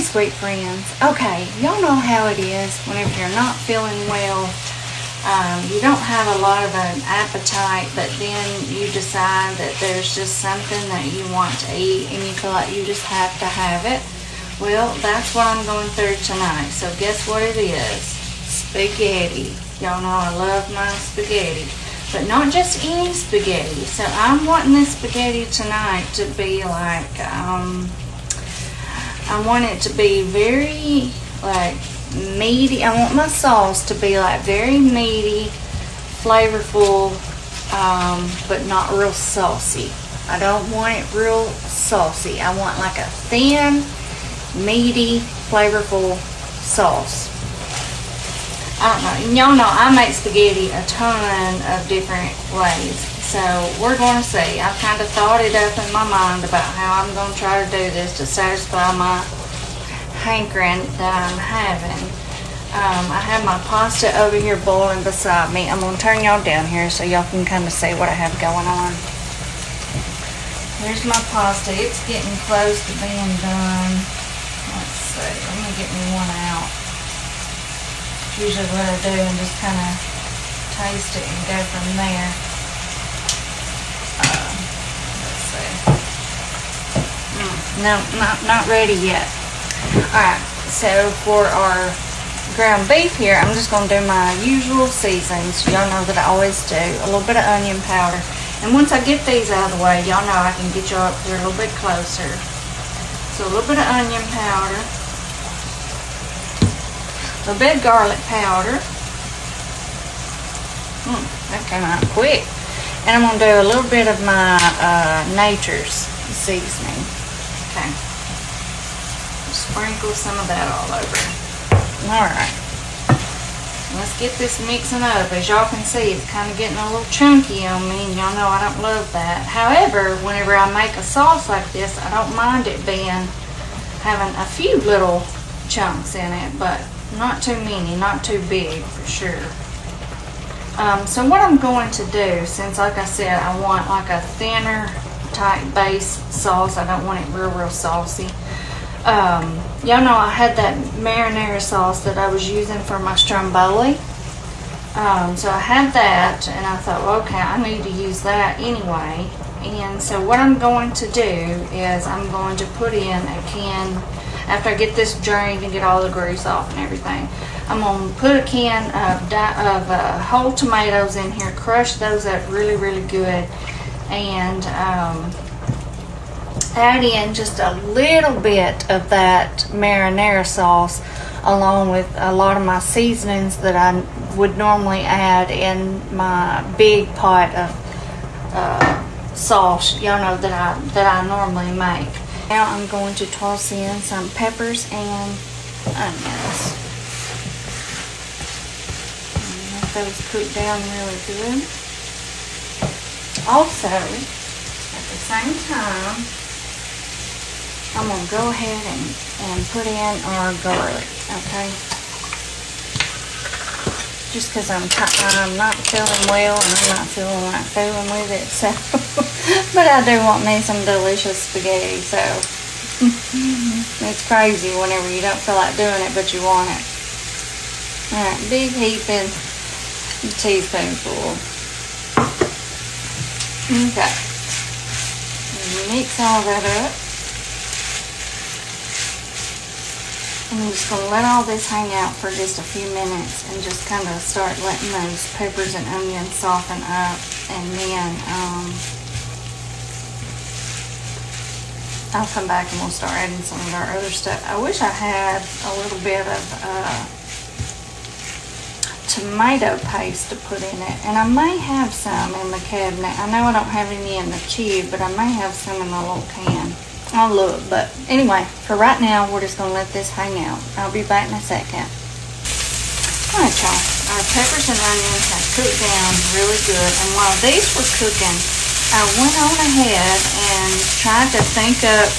sweet friends. Okay, y'all know how it is whenever you're not feeling well. You don't have a lot of an appetite, but then you decide that there's just something that you want to eat and you feel like you just have to have it. Well, that's what I'm going through tonight. So guess what it is? Spaghetti. Y'all know I love my spaghetti. But not just any spaghetti. So I'm wanting this spaghetti tonight to be like, I want it to be very like meaty. I want my sauce to be like very meaty, flavorful, but not real saucy. I don't want it real saucy. I want like a thin, meaty, flavorful sauce. I don't know. Y'all know I make spaghetti a ton of different ways. So we're going to see. I've kind of thought it up in my mind about how I'm going to try to do this to satisfy my hankering that I'm having. I have my pasta over here boiling beside me. I'm going to turn y'all down here so y'all can kind of see what I have going on. Here's my pasta. It's getting close to being done. Let's see. Let me get me one out. Usually what I do and just kind of taste it and go from there. Let's see. No, not ready yet. Alright, so for our ground beef here, I'm just going to do my usual seasons. Y'all know that I always do. A little bit of onion powder. And once I get these out of the way, y'all know I can get y'all up here a little bit closer. So a little bit of onion powder. A little bit of garlic powder. That came out quick. And I'm going to do a little bit of my Nature's seasoning. Okay. Sprinkle some of that all over. Alright. Let's get this mixing up. As y'all can see, it's kind of getting a little chunky on me, and y'all know I don't love that. However, whenever I make a sauce like this, I don't mind it having a few little chunks in it, but not too many, not too big for sure. So what I'm going to do, since like I said, I want like a thinner type base sauce. I don't want it real saucy. Y'all know I had that marinara sauce that I was using for my stromboli. So I had that, and I thought, well, okay, I need to use that anyway. And so what I'm going to do is I'm going to put in a can, after I get this drained and get all the grease off and everything, I'm going to put a can of whole tomatoes in here, crush those up really good, and add in just a little bit of that marinara sauce along with a lot of my seasonings that I would normally add in my big pot of sauce, y'all know that I normally make. Now I'm going to toss in some peppers and onions. And let those cook down really good. Also, at the same time, I'm going to go ahead and put in our garlic, okay? Just because I'm not feeling well and I'm not feeling like fooling with it, so. But I do want me some delicious spaghetti, so. It's crazy whenever you don't feel like doing it, but you want it. Alright, big heaping teaspoonful. Okay. Mix all that up. I'm just going to let all this hang out for just a few minutes and just kind of start letting those peppers and onions soften up, and then I'll come back and we'll start adding some of our other stuff. I wish I had a little bit of tomato paste to put in it, and I may have some in the cabinet. I know I don't have any in the tube, but I may have some in the little can. I'll look, but anyway, for right now, we're just going to let this hang out. I'll be back in a second. Alright, y'all. Our peppers and onions have cooked down really good, and while these were cooking, I went on ahead and tried to think of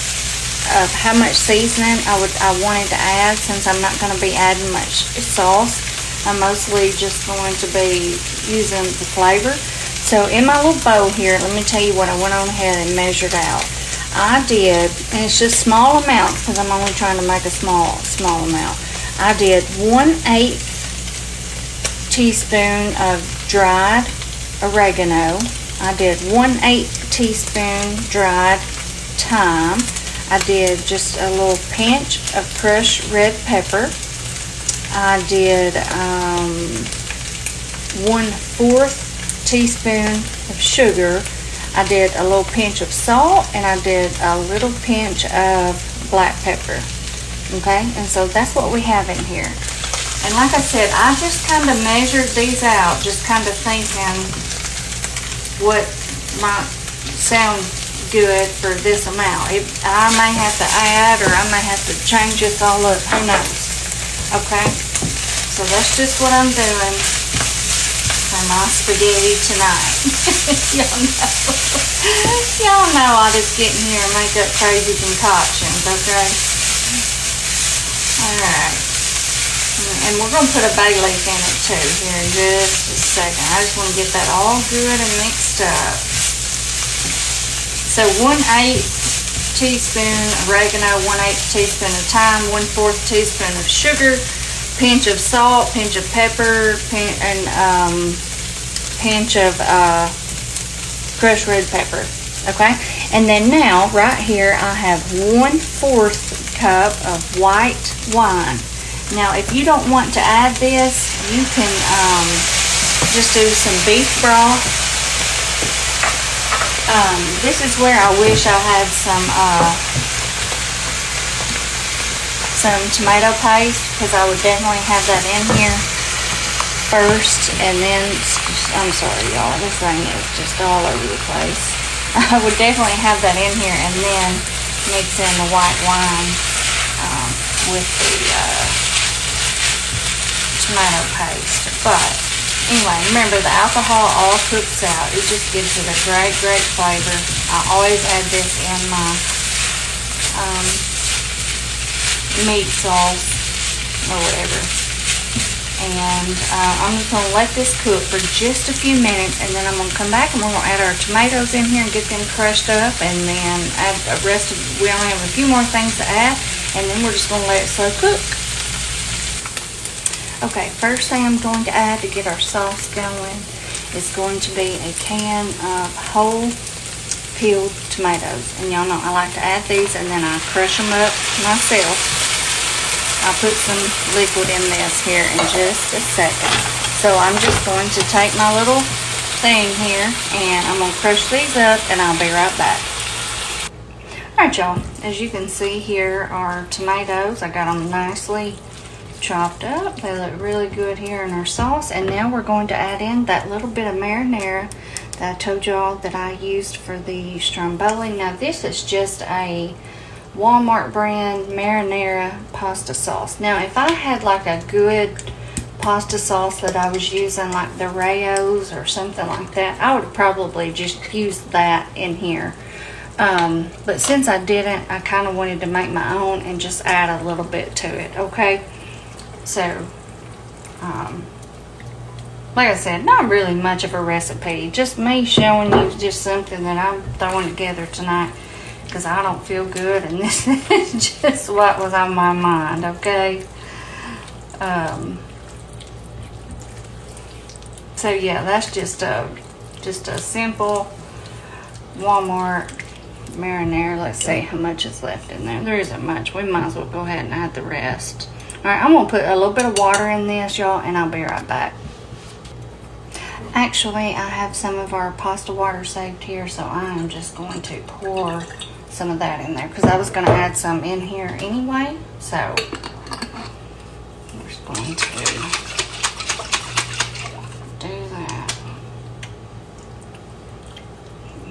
how much seasoning I wanted to add, since I'm not going to be adding much sauce. I'm mostly just going to be using the flavor. So in my little bowl here, let me tell you what I went on ahead and measured out. I did, and it's just small amounts because I'm only trying to make a small amount. I did 1/8 teaspoon of dried oregano. I did 1/8 teaspoon dried thyme. I did just a little pinch of crushed red pepper. I did 1/4 teaspoon of sugar. I did a little pinch of salt, and I did a little pinch of black pepper. Okay, and so that's what we have in here. And like I said, I just kind of measured these out, just kind of thinking what might sound good for this amount. I may have to add, or I may have to change this all up, who knows. Okay, so that's just what I'm doing for my spaghetti tonight. Y'all know I just get in here and make up crazy concoctions, okay? Alright. And we're going to put a bay leaf in it too here in just a second. I just want to get that all good and mixed up. So 1/8 teaspoon oregano, 1/8 teaspoon of thyme, 1/4 teaspoon of sugar, pinch of salt, pinch of pepper, pinch of crushed red pepper. Okay, and then now right here I have 1/4 cup of white wine. Now if you don't want to add this, you can just do some beef broth. This is where I wish I had some tomato paste, because I would definitely have that in here first, and then, I'm sorry y'all, this thing is just all over the place. I would definitely have that in here and then mix in the white wine with the tomato paste. But anyway, remember the alcohol all cooks out. It just gives it a great flavor. I always add this in my meat sauce or whatever. And I'm just going to let this cook for just a few minutes, and then I'm going to come back and we're going to add our tomatoes in here and get them crushed up, and then add the rest of, we only have a few more things to add, and then we're just going to let it slow cook. Okay, first thing I'm going to add to get our sauce going is going to be a can of whole peeled tomatoes. And y'all know I like to add these and then I crush them up myself. I'll put some liquid in this here in just a second. So I'm just going to take my little thing here and I'm going to crush these up, and I'll be right back. Alright y'all, as you can see here are tomatoes. I got them nicely chopped up. They look really good here in our sauce. And now we're going to add in that little bit of marinara that I told y'all that I used for the stromboli. Now this is just a Walmart brand marinara pasta sauce. Now if I had like a good pasta sauce that I was using, like the Rayo's or something like that, I would probably just use that in here. But since I didn't, I kind of wanted to make my own and just add a little bit to it. Okay, so like I said, not really much of a recipe, just me showing you just something that I'm throwing together tonight because I don't feel good, and this is just what was on my mind. Okay, so yeah, that's just a simple Walmart marinara. Let's see how much is left in there. There isn't much. We might as well go ahead and add the rest. Alright, I'm going to put a little bit of water in this, y'all, and I'll be right back. Actually, I have some of our pasta water saved here, so I am just going to pour some of that in there because I was going to add some in here anyway. So, we're just going to do that.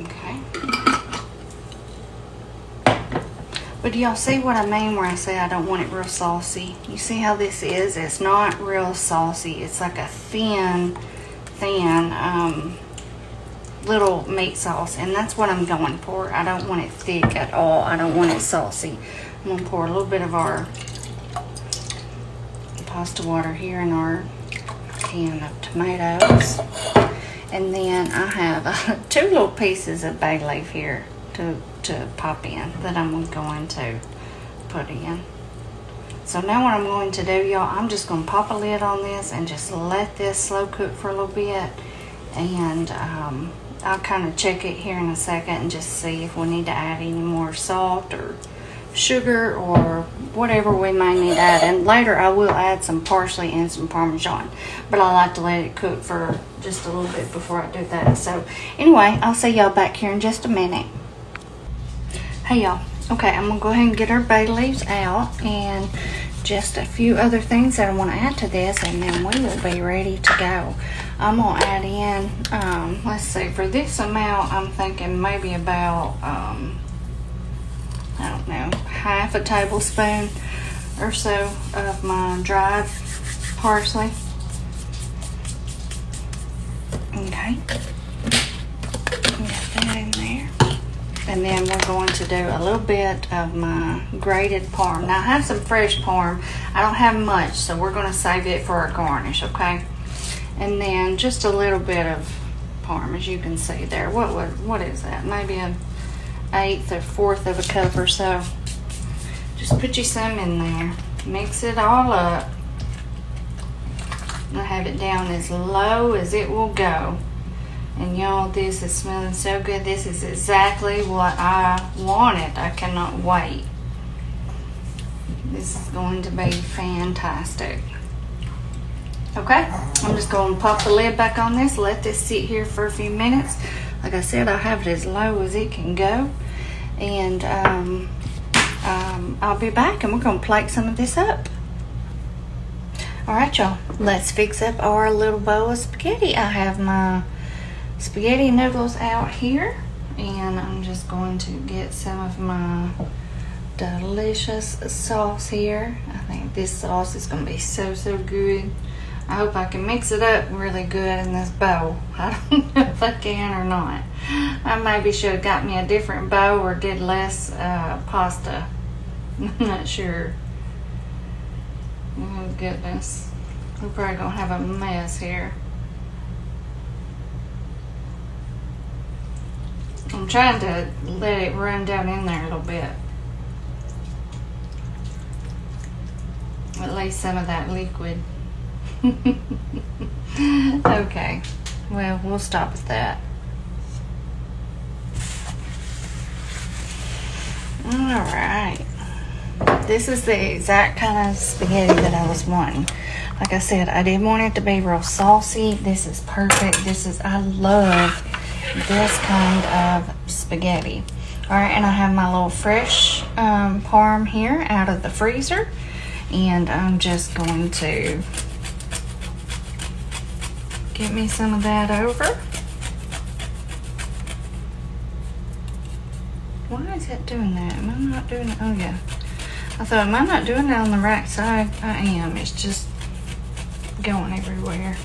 Okay. But do y'all see what I mean where I say I don't want it real saucy? You see how this is? It's not real saucy. It's like a thin little meat sauce, and that's what I'm going for. I don't want it thick at all. I don't want it saucy. I'm going to pour a little bit of our pasta water here in our can of tomatoes, and then I have 2 little pieces of bay leaf here. to pop in that I'm going to put in. So now what I'm going to do, y'all, I'm just going to pop a lid on this and just let this slow cook for a little bit. And I'll kind of check it here in a second and just see if we need to add any more salt or sugar or whatever we may need to add. And later I will add some parsley and some Parmesan. But I like to let it cook for just a little bit before I do that. So anyway, I'll see y'all back here in just a minute. Hey y'all. Okay, I'm going to go ahead and get our bay leaves out and just a few other things that I want to add to this, and then we will be ready to go. I'm going to add in, let's see, for this amount, I'm thinking maybe about, I don't know, half a tablespoon or so of my dried parsley. Okay, get that in there. And then we're going to do a little bit of my grated parm. Now I have some fresh parm. I don't have much, so we're going to save it for our garnish, okay? And then just a little bit of parm, as you can see there. What is that? Maybe an eighth or fourth of a cup or so. Just put you some in there. Mix it all up. I have it down as low as it will go. And y'all, this is smelling so good. This is exactly what I wanted. I cannot wait. This is going to be fantastic. Okay, I'm just going to pop the lid back on this. Let this sit here for a few minutes. Like I said, I have it as low as it can go. And I'll be back and we're going to plate some of this up. Alright y'all, let's fix up our little bowl of spaghetti. I have my spaghetti noodles out here, and I'm just going to get some of my delicious sauce here. I think this sauce is going to be so good. I hope I can mix it up really good in this bowl. I don't know if I can or not. I maybe should have got me a different bowl or did less pasta. I'm not sure. Oh goodness, we're probably going to have a mess here. I'm trying to let it run down in there a little bit. At least some of that liquid. Okay, well, we'll stop at that. Alright. This is the exact kind of spaghetti that I was wanting. Like I said, I didn't want it to be real saucy. This is perfect. I love this kind of spaghetti. Alright, and I have my little fresh parm here out of the freezer, and I'm just going to get me some of that over. Why is it doing that? Am I not doing it? Oh yeah, I thought, am I not doing it on the right side? I am. It's just going everywhere.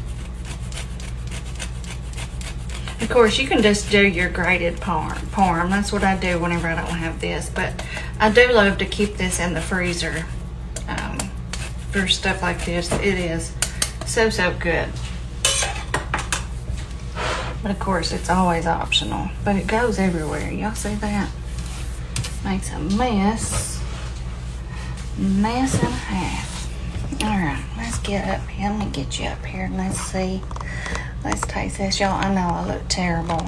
Of course, you can just do your grated parm. That's what I do whenever I don't have this. But I do love to keep this in the freezer for stuff like this. It is so good. But of course, it's always optional. But it goes everywhere. Y'all see that? Makes a mess. Mess and a half. Alright, let's get up here. Let me get you up here and let's see. Let's taste this. Y'all, I know I look terrible.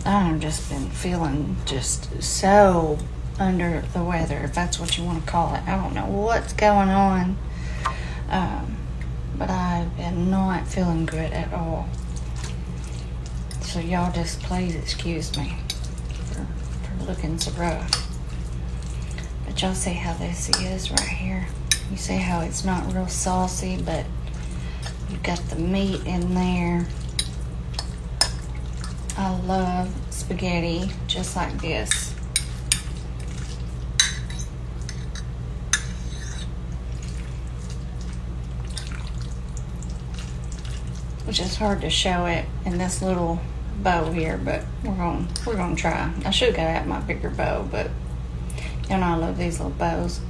I've just been feeling just so under the weather, if that's what you want to call it. I don't know what's going on. But I've been not feeling good at all. So y'all just please excuse me for looking so rough. But y'all see how this is right here. You see how it's not real saucy, but you've got the meat in there. I love spaghetti just like this. Which is hard to show it in this little bowl here, but we're gonna try. I should have got out my bigger bowl, but y'all know I love these little bowls.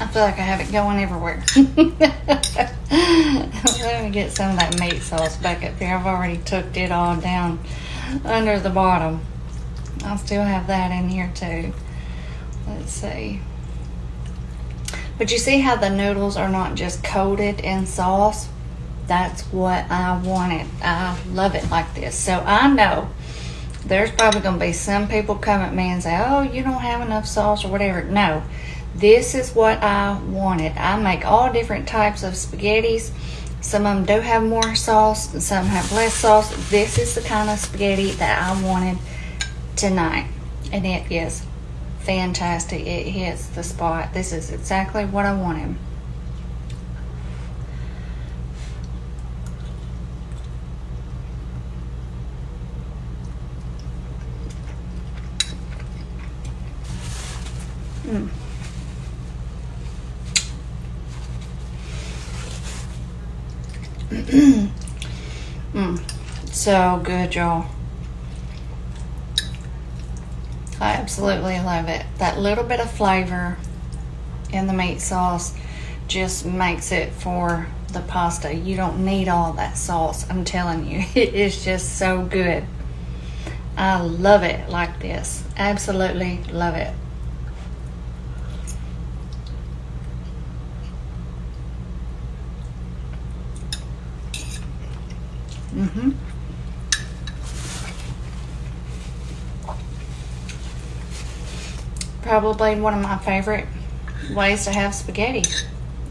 feel like I have it going everywhere. Let me get some of that meat sauce back up here. I've already tucked it all down under the bottom. I'll still have that in here too. Let's see. But you see how the noodles are not just coated in sauce? That's what I wanted. I love it like this. So I know there's probably going to be some people come at me and say, oh, you don't have enough sauce or whatever. No, this is what I wanted. I make all different types of spaghettis. Some of them do have more sauce and some have less sauce. This is the kind of spaghetti that I wanted tonight. And it is fantastic. It hits the spot. This is exactly what I wanted. So good, y'all. I absolutely love it. That little bit of flavor in the meat sauce just makes it for the pasta. You don't need all that sauce. I'm telling you, it is just so good. I love it like this. Absolutely love it. Probably one of my favorite ways to have spaghetti.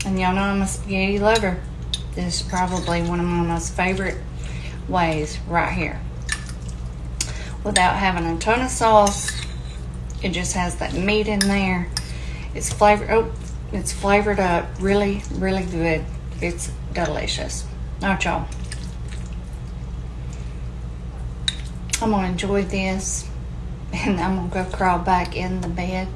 And y'all know I'm a spaghetti lover. This is probably one of my most favorite ways right here. Without having a ton of sauce, it just has that meat in there. It's flavored up really, really good. It's delicious. All right, y'all. I'm gonna enjoy this and I'm gonna go crawl back in the bed.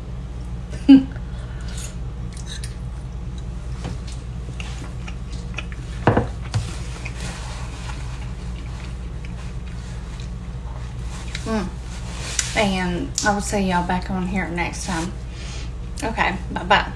And I will see y'all back on here next time. Okay, bye-bye.